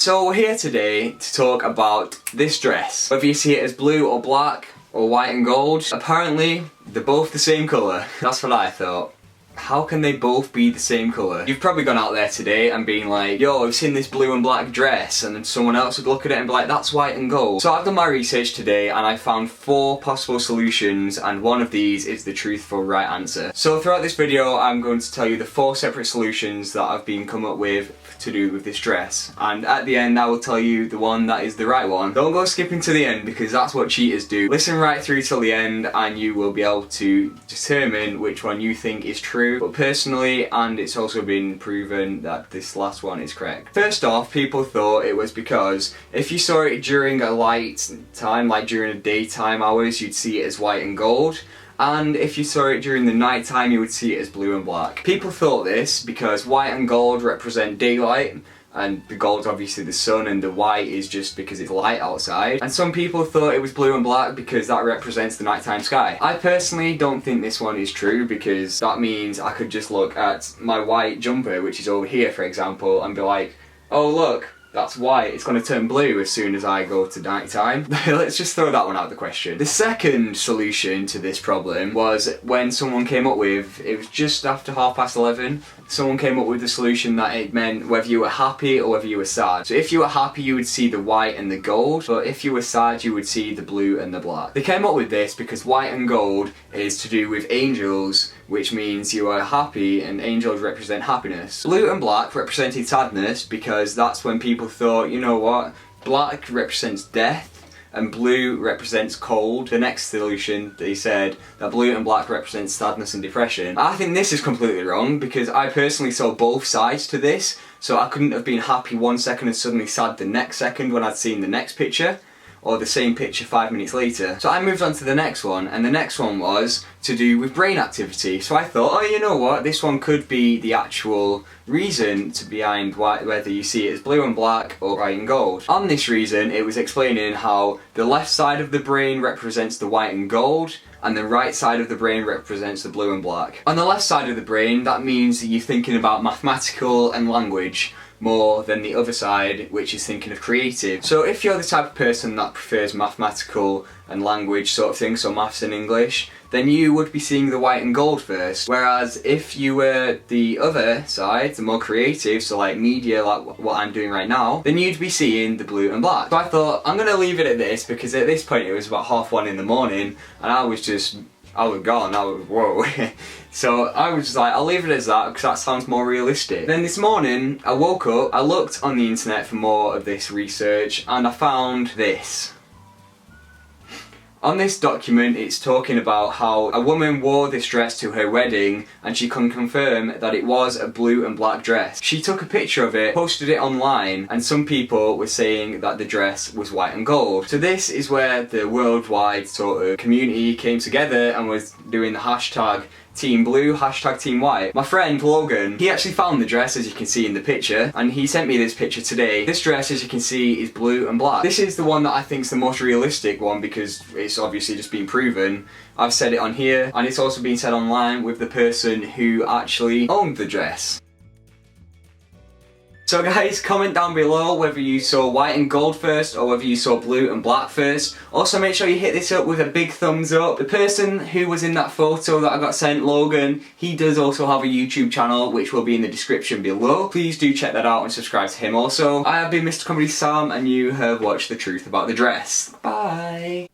So we're here today to talk about this dress. Whether you see it as blue or black or white and gold, apparently they're both the same colour. That's what I thought. How can they both be the same colour? You've probably gone out there today and been like, yo, I've seen this blue and black dress, and then someone else would look at it and be like, that's white and gold. So I've done my research today and I found 4 possible solutions, and one of these is the truthful right answer. So throughout this video I'm going to tell you the 4 separate solutions that I've been come up with to do with this dress, and at the end I will tell you the one that is the right one. Don't go skipping to the end because that's what cheaters do. Listen right through till the end and you will be able to determine which one you think is true. But personally, and it's also been proven that this last one is correct. First off, people thought it was because if you saw it during a light time, like during the daytime hours, you'd see it as white and gold. And if you saw it during the night time, you would see it as blue and black. People thought this because white and gold represent daylight, and the gold's obviously the sun and the white is just because it's light outside. And some people thought it was blue and black because that represents the nighttime sky. I personally don't think this one is true, because that means I could just look at my white jumper, which is over here for example, and be like, oh look, that's white, it's going to turn blue as soon as I go to night time. Let's just throw that one out of the question. The second solution to this problem was when someone came up with, it was just after 11:30, someone came up with the solution that it meant whether you were happy or whether you were sad. So if you were happy you would see the white and the gold, but if you were sad you would see the blue and the black. They came up with this because white and gold is to do with angels, which means you are happy and angels represent happiness. Blue and black represented sadness because that's when people thought, you know what, black represents death and blue represents cold. The next solution, they said that blue and black represents sadness and depression. I think this is completely wrong because I personally saw both sides to this, so I couldn't have been happy one second and suddenly sad the next second when I'd seen the next picture, or the same picture 5 minutes later. So I moved on to the next one, and the next one was to do with brain activity. So I thought, oh, you know what, this one could be the actual reason behind whether you see it as blue and black or white and gold. On this reason, it was explaining how the left side of the brain represents the white and gold, and the right side of the brain represents the blue and black. On the left side of the brain, that means that you're thinking about mathematical and language more than the other side, which is thinking of creative. So if you're the type of person that prefers mathematical and language sort of thing, so maths and English, then you would be seeing the white and gold first. Whereas if you were the other side, the more creative, so like media, like what I'm doing right now, then you'd be seeing the blue and black. So I thought, I'm gonna leave it at this, because at this point it was about 1:30 in the morning and I was gone, I was, whoa. So I was just like, I'll leave it as that because that sounds more realistic. Then this morning, I woke up, I looked on the internet for more of this research, and I found this. On this document, it's talking about how a woman wore this dress to her wedding and she can confirm that it was a blue and black dress. She took a picture of it, posted it online, and some people were saying that the dress was white and gold. So this is where the worldwide sort of community came together and was doing the hashtag Team Blue, hashtag Team White. My friend Logan, he actually found the dress, as you can see in the picture, and he sent me this picture today. This dress, as you can see, is blue and black. This is the one that I think is the most realistic one because it's obviously just been proven. I've said it on here, and it's also been said online with the person who actually owned the dress. So guys, comment down below whether you saw white and gold first or whether you saw blue and black first. Also make sure you hit this up with a big thumbs up. The person who was in that photo that I got sent, Logan, he does also have a YouTube channel which will be in the description below. Please do check that out and subscribe to him also. I have been Mr. Comedy Sam and you have watched The Truth About the Dress. Bye!